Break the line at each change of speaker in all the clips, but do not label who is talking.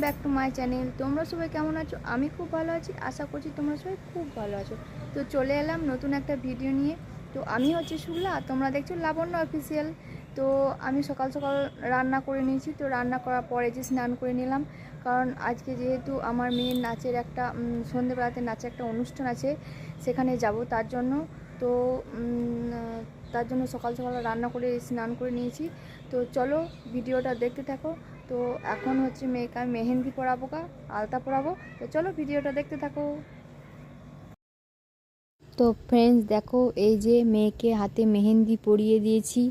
Back to my channel. তোমরা সবাই কেমন আছো? আমি খুব ভালো আছি, আশা করছি তোমরা সবাই খুব ভালো আছো। তো চলে এলাম নতুন একটা ভিডিও নিয়ে। তো আমি হচ্ছে শুক্লা, তোমরা দেখছো লাবণ্য অফিসিয়াল। তো আমি সকাল সকাল রান্না করে নিয়েছি। তো রান্না করার পরে যে স্নান করে নিলাম, কারণ আজকে যেহেতু আমার মেয়ের নাচের একটা সন্ধ্যেবেলাতে নাচের একটা অনুষ্ঠান আছে, সেখানে যাব তার জন্য। তো তার জন্য সকাল সকাল রান্না করে স্নান করে নিয়েছি। তো চলো ভিডিওটা দেখতে থাকো। তো এখন হচ্ছে মেয়েকে আমি মেহেন্দি পরাবো, আলতা পরাবো। তো চলো ভিডিওটা দেখতে থাকো। তো ফ্রেন্ডস দেখো, এই যে মেয়েকে হাতে মেহেন্দি পরিয়ে দিয়েছি,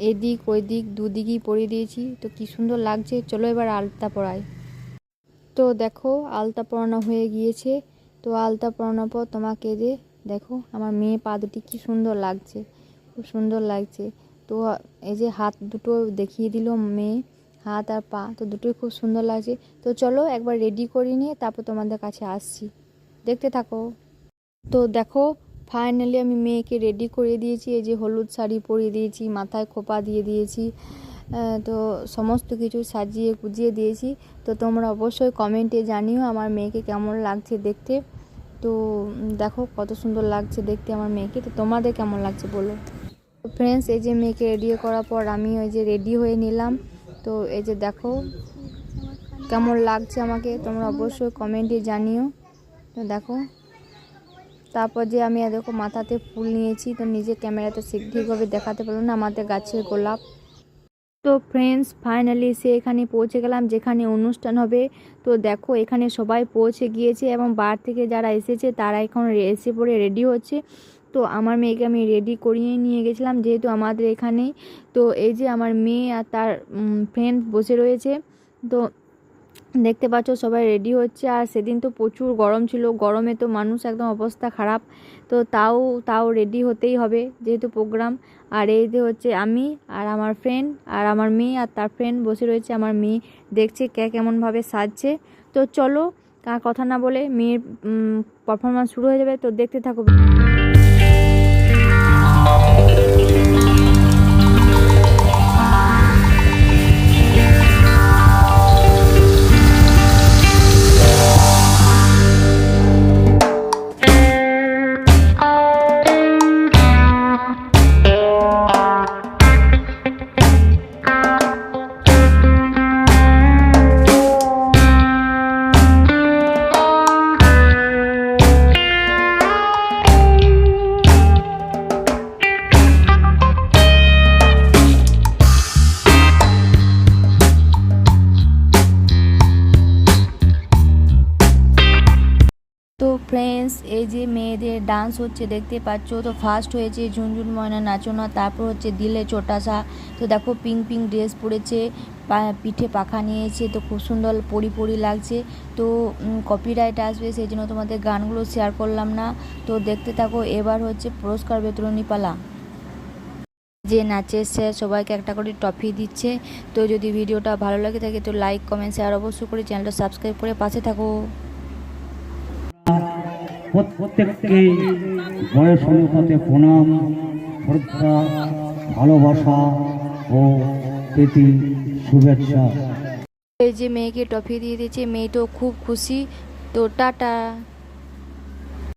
এদিক ওইদিক দুদিকই পরিয়ে দিয়েছি। তো কি সুন্দর লাগছে। চলো এবার আলতা পরাই। তো দেখো আলতা পরানো হয়ে গিয়েছে। তো আলতা পরানোর পর তোমাকে যে দেখো আমার মেয়ে পা দুটি কী সুন্দর লাগছে, খুব সুন্দর লাগছে। তো এই যে হাত দুটো দেখিয়ে দিল মেয়ে, হাত আর পা, তো দুটোই খুব সুন্দর লাগছে। তো চলো একবার রেডি করে নিয়ে তারপর তোমাদের কাছে আসছি, দেখতে থাকো। তো দেখো ফাইনালি আমি মেয়েকে রেডি করে দিয়েছি। এই যে হলুদ শাড়ি পরিয়ে দিয়েছি, মাথায় খোপা দিয়ে দিয়েছি, তো সমস্ত কিছু সাজিয়ে গুজিয়ে দিয়েছি। তো তোমরা অবশ্যই কমেন্টে জানিও আমার মেয়েকে কেমন লাগছে দেখতে। তো দেখো কত সুন্দর লাগছে দেখতে আমার মেয়েকে। তো তোমাদের কেমন লাগছে বলো। তো ফ্রেন্ডস এই যে মেয়েকে রেডি করার পর আমি ওই যে রেডি হয়ে নিলাম। তো এই যে দেখো কেমন লাগছে আমাকে, তোমরা অবশ্যই কমেন্টে জানিও। তো দেখো তারপর যে আমি দেখো মাথাতে ফুল নিয়েছি। তো নিজে ক্যামেরাতে ঠিকভাবে দেখাতে পারলো না, আমাদের গাছের গোলাপ। তো ফ্রেন্ডস ফাইনালি সে এখানে পৌঁছে গেলাম যেখানে অনুষ্ঠান হবে। তো দেখো এখানে সবাই পৌঁছে গিয়েছে এবং বাইরে থেকে যারা এসেছে তারা এখন এসে পড়ে রেডি হচ্ছে। তো আমার মেয়েকে আমি রেডি করিয়ে নিয়ে গেছিলাম যেহেতু আমাদের এখানেই। তো এই যে আমার মেয়ে আর তার ফ্রেন্ড বসে রয়েছে। তো দেখতে পাচ্ছ সবাই রেডি হচ্ছে। আর সেদিন তো প্রচুর গরম ছিল, গরমে তো মানুষ একদম অবস্থা খারাপ। তো তাও রেডি হতেই হবে যেহেতু প্রোগ্রাম। আর এই যে হচ্ছে আমি আর আমার ফ্রেন্ড আর আমার মেয়ে আর তার ফ্রেন্ড বসে রয়েছে। আমার মেয়ে দেখছে কে কেমনভাবে সাজছে। তো চলো কার কথা না বলে মেয়ের পারফরমেন্স শুরু হয়ে যাবে। তো দেখতে থাকো। তো ফ্রেন্ডস এই যে মেয়েদের ডান্স হচ্ছে দেখতে পাচ্ছ। তো ফার্স্ট হয়েছে ঝুনঝুন ময়না নাচনা, তারপর হচ্ছে দিলে চোটাসা। তো দেখো পিঙ্ক পিঙ্ক ড্রেস পরেছে, পিঠে পাখা নিয়েছে, তো খুব সুন্দর পরি লাগছে। তো কপিরাইট আসবে সেই জন্য তোমাদের গানগুলো শেয়ার করলাম না। তো দেখতে থাকো। এবার হচ্ছে পুরস্কার বিতরণী পালা। যে নাচের স্যার সবাইকে একটা করে ট্রফি দিচ্ছে। তো যদি ভিডিওটা ভালো লাগে থাকে তো লাইক কমেন্ট শেয়ার অবশ্যই করে চ্যানেলটা সাবস্ক্রাইব করে পাশে থাকো।
প্রত্যেককে বয়স অনুপাতে প্রণাম, শ্রদ্ধা, ভালোবাসা ও প্রীতি শুভেচ্ছা।
এই যে মেয়েকে ট্রফি দিয়ে দিয়েছে, মেয়েটাও খুব খুশি। তো টাটা।